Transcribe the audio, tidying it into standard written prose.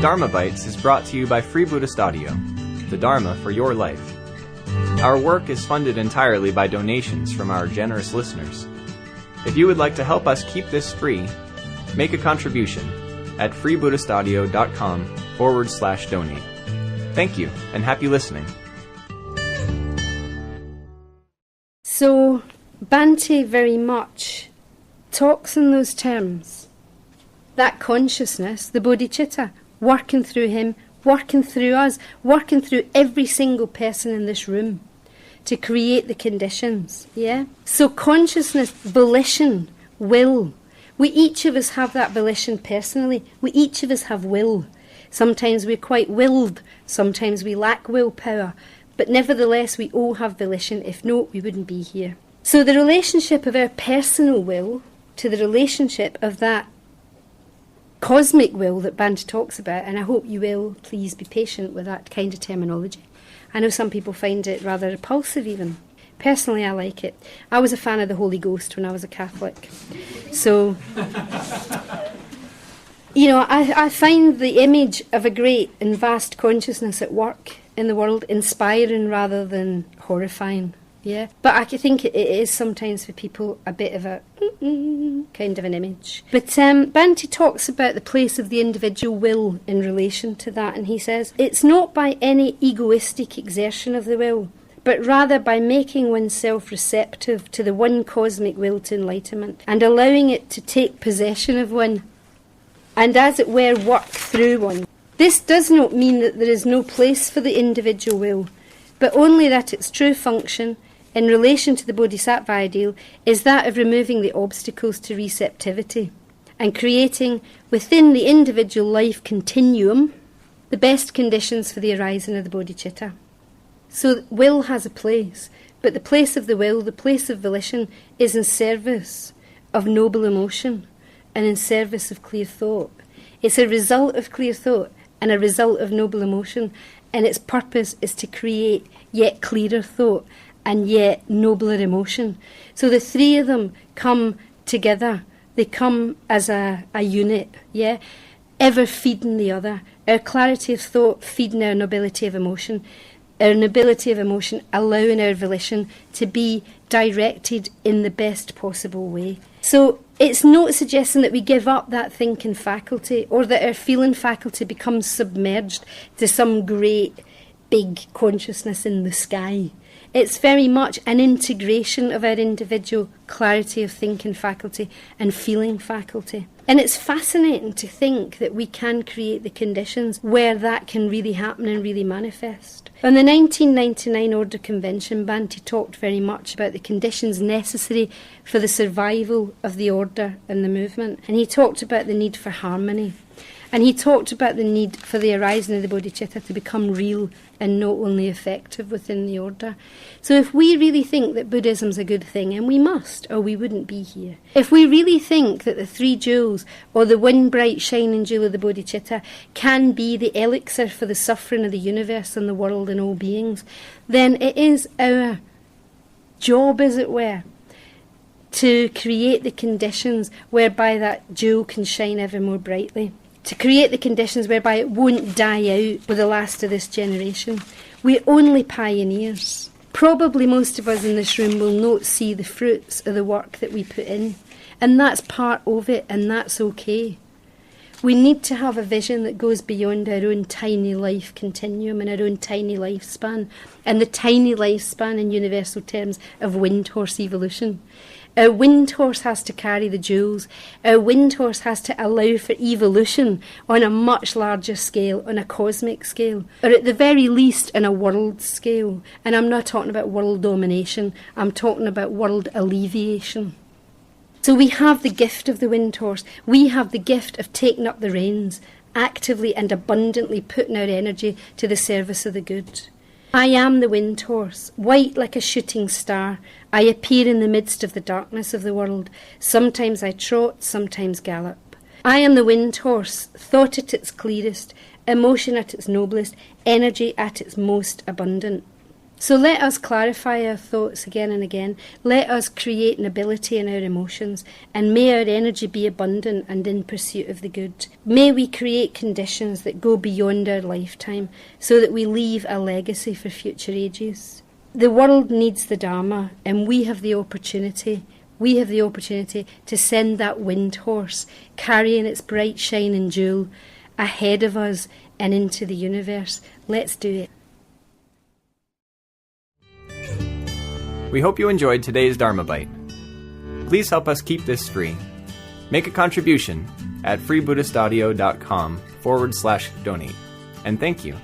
Dharmabytes is brought to you by Free Buddhist Audio, the Dharma for your life. Our work is funded entirely by donations from our generous listeners. If you would like to help us keep this free, make a contribution at freebuddhistaudio.com/donate. Thank you, and happy listening. So, Bhante very much talks in those terms. That consciousness, the bodhicitta, working through him, working through us, working through every single person in this room to create the conditions, yeah? So consciousness, volition, will. We each of us have that volition personally. We each of us have will. Sometimes we're quite willed, sometimes we lack willpower, but nevertheless we all have volition. If not, we wouldn't be here. So the relationship of our personal will to the relationship of that cosmic will that Bhante talks about, and I hope you will please be patient with that kind of terminology. I know some people find it rather repulsive even. Personally, I like it. I was a fan of the Holy Ghost when I was a Catholic. So, you know, I find the image of a great and vast consciousness at work in the world inspiring rather than horrifying. Yeah, but I think it is sometimes for people a bit of a kind of an image. But Bhante talks about the place of the individual will in relation to that, and he says, it's not by any egoistic exertion of the will, but rather by making oneself receptive to the one cosmic will to enlightenment, and allowing it to take possession of one, and as it were work through one. This does not mean that there is no place for the individual will, but only that its true function in relation to the bodhisattva ideal is that of removing the obstacles to receptivity and creating within the individual life continuum the best conditions for the arising of the bodhicitta. So will has a place, but the place of the will, the place of volition, is in service of noble emotion and in service of clear thought. It's a result of clear thought and a result of noble emotion, and its purpose is to create yet clearer thought and yet nobler emotion. So the three of them come together. They come as a unit, yeah? Ever feeding the other. Our clarity of thought feeding our nobility of emotion. Our nobility of emotion allowing our volition to be directed in the best possible way. So it's not suggesting that we give up that thinking faculty or that our feeling faculty becomes submerged to some great big consciousness in the sky. It's very much an integration of our individual clarity of thinking faculty and feeling faculty. And it's fascinating to think that we can create the conditions where that can really happen and really manifest. On the 1999 Order Convention, Bhante talked very much about the conditions necessary for the survival of the order and the movement. And he talked about the need for harmony. And he talked about the need for the arising of the bodhicitta to become real and not only effective within the order. So if we really think that Buddhism's a good thing, and we must, or we wouldn't be here, if we really think that the three jewels, or the one bright shining jewel of the bodhicitta, can be the elixir for the suffering of the universe and the world and all beings, then it is our job, as it were, to create the conditions whereby that jewel can shine ever more brightly. To create the conditions whereby it won't die out with the last of this generation. We're only pioneers. Probably most of us in this room will not see the fruits of the work that we put in. And that's part of it, and that's okay. We need to have a vision that goes beyond our own tiny life continuum and our own tiny lifespan, and the tiny lifespan in universal terms of wind horse evolution. Our wind horse has to carry the jewels. Our wind horse has to allow for evolution on a much larger scale, on a cosmic scale, or at the very least on a world scale. And I'm not talking about world domination, I'm talking about world alleviation. So we have the gift of the wind horse. We have the gift of taking up the reins, actively and abundantly putting our energy to the service of the good. I am the wind horse, white like a shooting star. I appear in the midst of the darkness of the world. Sometimes I trot, sometimes gallop. I am the wind horse, thought at its clearest, emotion at its noblest, energy at its most abundant. So let us clarify our thoughts again and again. Let us create nobility in our emotions, and may our energy be abundant and in pursuit of the good. May we create conditions that go beyond our lifetime, so that we leave a legacy for future ages. The world needs the Dharma, and we have the opportunity to send that wind horse, carrying its bright shining jewel, ahead of us and into the universe. Let's do it. We hope you enjoyed today's Dharmabite. Please help us keep this free. Make a contribution at freebuddhistaudio.com/donate. And thank you.